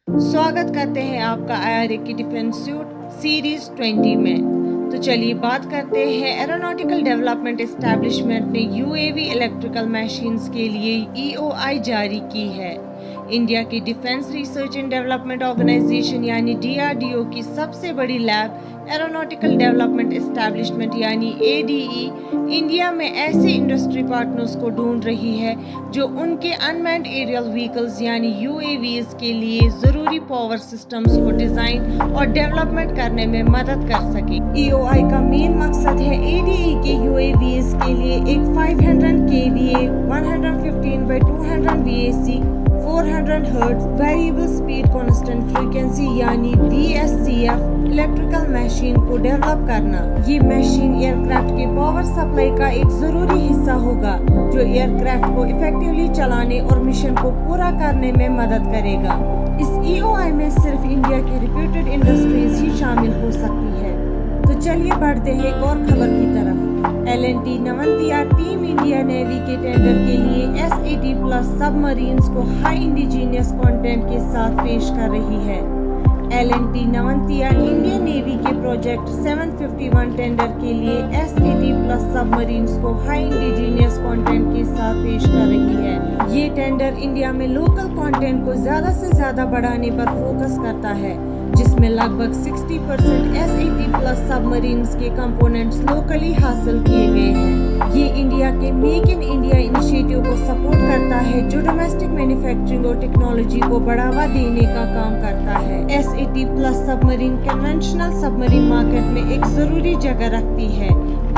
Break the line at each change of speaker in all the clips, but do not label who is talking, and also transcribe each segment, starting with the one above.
स्वागत करते हैं आपका IRA की डिफेंस सूट सीरीज 20 में। तो चलिए बात करते हैं एरोनॉटिकल डेवलपमेंट एस्टैब्लिशमेंट ने UAV इलेक्ट्रिकल मशीन्स के लिए EOI जारी की है। इंडिया की defence research and development organisation यानी DRDO की सबसे बड़ी लैब एरोनॉटिकल डेवलपमेंट एस्टैब्लिशमेंट यानी ADE इंडिया में ऐसे इंडस्ट्री पार्टनर्स को ढूंढ रही है जो उनके अनमैन्ड एरियल व्हीकल्स यानी UAVs के लिए ज़रूरी पावर सिस्टम्स को डिज़ाइन और डेवलपमेंट करने में मदद कर सके। EOI का मेन मकसद है ADE के UAVs के लिए एक 500 kVA 115/200 VAC 400 Hz variable speed constant frequency यानी VSCF इलेक्ट्रिकल मशीन को डेवलप करना। ये मशीन एयरक्राफ्ट के पावर सप्लाई का एक जरूरी हिस्सा होगा जो एयरक्राफ्ट को इफेक्टिवली चलाने और मिशन को पूरा करने में मदद करेगा। इस EOI में सिर्फ इंडिया की रिप्यूटेड इंडस्ट्रीज ही शामिल हो सकती है। तो चलिए बढ़ते हैं एक और खबर की तरफ। L&T नवंतिया टीम इंडिया नेवी के टेंडर के लिए S80+ सबमरीन्स को हाई इंडिजीनियस कंटेंट के साथ पेश कर रही है। L&T नवंतिया इंडियन नेवी के प्रोजेक्ट 751 टेंडर के लिए S80+ सबमरीन्स को हाई इंडिजीनियस कंटेंट के साथ पेश कर रही है। ये टेंडर इंडिया में लोकल कंटेंट को ज्यादा से ज्यादा बढ़ाने पर फोकस करता है, जिसमें लगभग 60% S80+ सबमरीन्स के कंपोनेंट्स लोकली हासिल किए गए हैं। ये इंडिया के मेक इन इंडिया इनिशिएटिव को सपोर्ट करता है जो डोमेस्टिक मैन्युफैक्चरिंग और टेक्नोलॉजी को बढ़ावा देने का काम करता है। S80+ submarine conventional submarine market में एक जरूरी जगह रखती है।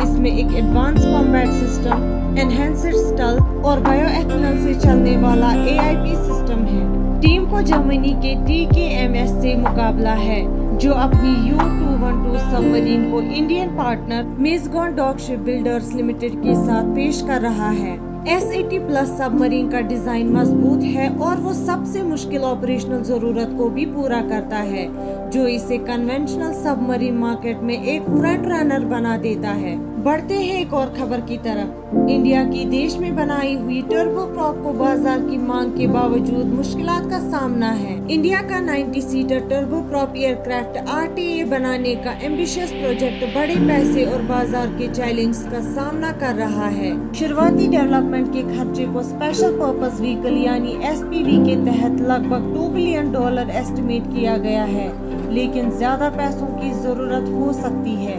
इसमें एक advance combat system, enhanced stealth और बायोएथेनॉल से चलने वाला AIP सिस्टम है। टीम को जर्मनी के TKMS से मुकाबला है जो अपनी U212 सबमरीन को Indian partner Mazagon dock shipbuilders limited के साथ पेश कर रहा है। S80+ सबमरीन का डिजाइन मजबूत है और वो सबसे मुश्किल ऑपरेशनल जरूरत को भी पूरा करता है जो इसे कन्वेंशनल सबमरीन मार्केट में एक फ्रंट रनर बना देता है। बढ़ते हैं एक और खबर की तरफ। इंडिया की देश में बनाई हुई टर्बोप्रॉप को बाजार की मांग के बावजूद मुश्किलात का सामना है। इंडिया का 90 सीटर टर्बोप्रॉप एयरक्राफ्ट RTA बनाने का एम्बिशियस प्रोजेक्ट बड़े पैसे और बाजार के चैलेंज का सामना कर रहा है। शुरुआती डेवलपमेंट के खर्चे को स्पेशल पर्पस व्हीकल यानी SPV के तहत लगभग $2 बिलियन एस्टिमेट किया गया है, लेकिन ज्यादा पैसों की जरूरत हो सकती है।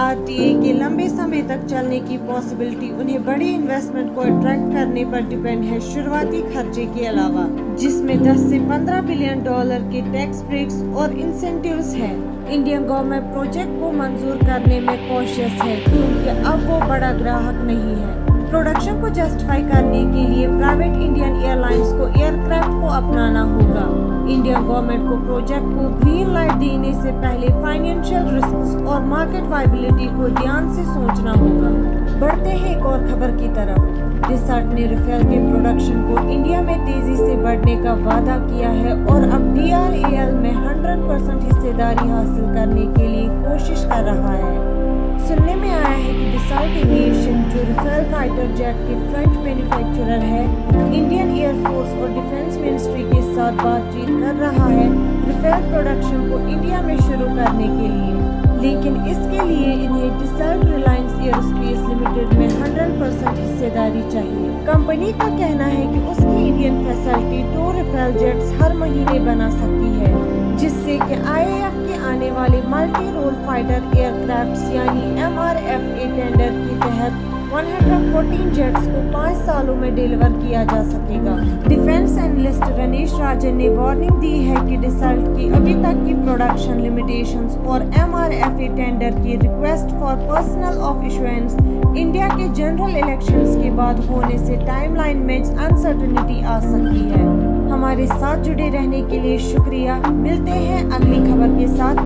RTA के लंबे समय तक चलने की पॉसिबिलिटी उन्हें बड़े इन्वेस्टमेंट को अट्रैक्ट करने पर डिपेंड है शुरुआती खर्चे के अलावा, जिसमें 10 से $15 बिलियन के टैक्स ब्रेक्स और इंसेंटिव्स हैं। इंडियन गवर्नमेंट प्रोजेक्ट को मंजूर करने में कॉशियस है क्योंकि अब वो बड़ा ग्राहक नहीं है। प्रोडक्शन को जस्टिफाई करने के लिए प्राइवेट इंडियन एयरलाइंस को एयरक्राफ्ट को अपनाना होगा। इंडियन गवर्नमेंट को प्रोजेक्ट को ग्रीन लाइट देने से पहले फाइनेंशियल रिस्क्स और मार्केट वायबिलिटी को ध्यान से सोचना होगा। बढ़ते हैं एक और खबर की तरफ। डसल्ट ने राफेल के प्रोडक्शन को इंडिया में तेजी से बढ़ने का वादा किया है और अब DRAL में 100% हिस्सेदारी हासिल करने के लिए कोशिश कर रहा है। सुनने में आया है कि डसल्ट एविएशन जो राफेल फाइटर जेट के फ्रेंच मैन्युफैक्चरर है, इंडियन एयरफोर्स और डिफेंस मिनिस्ट्री के साथ बातचीत कर रहा है राफेल प्रोडक्शन को इंडिया में शुरू करने के लिए, लेकिन इसके लिए इन्हें डसल्ट रिलायंस एयरोस्पेस लिमिटेड में 100% हिस्सेदारी चाहिए। कंपनी का कहना है कि उसकी इंडियन फैसिलिटी 2 राफेल जेट्स हर महीने बना सकती है, जिससे कि IAF के आने वाले मल्टी रोल फाइटर एयरक्राफ्ट यानी MRFA टेंडर के तहत 114 जेट्स को 5 सालों में डिलीवर किया जा सकेगा। डिफेंस एनालिस्ट रनेश राजन ने वार्निंग दी है कि डसल्ट की अभी तक की प्रोडक्शन लिमिटेशंस और MRFA टेंडर की request for personal of issuance India के जनरल इलेक्शंस के बाद होने से टाइमलाइन में अनसर्टेनिटी आ सकती है। हमारे साथ जुड़े रहने के लिए शुक्रिया। मिलते हैं अगली खबर के साथ।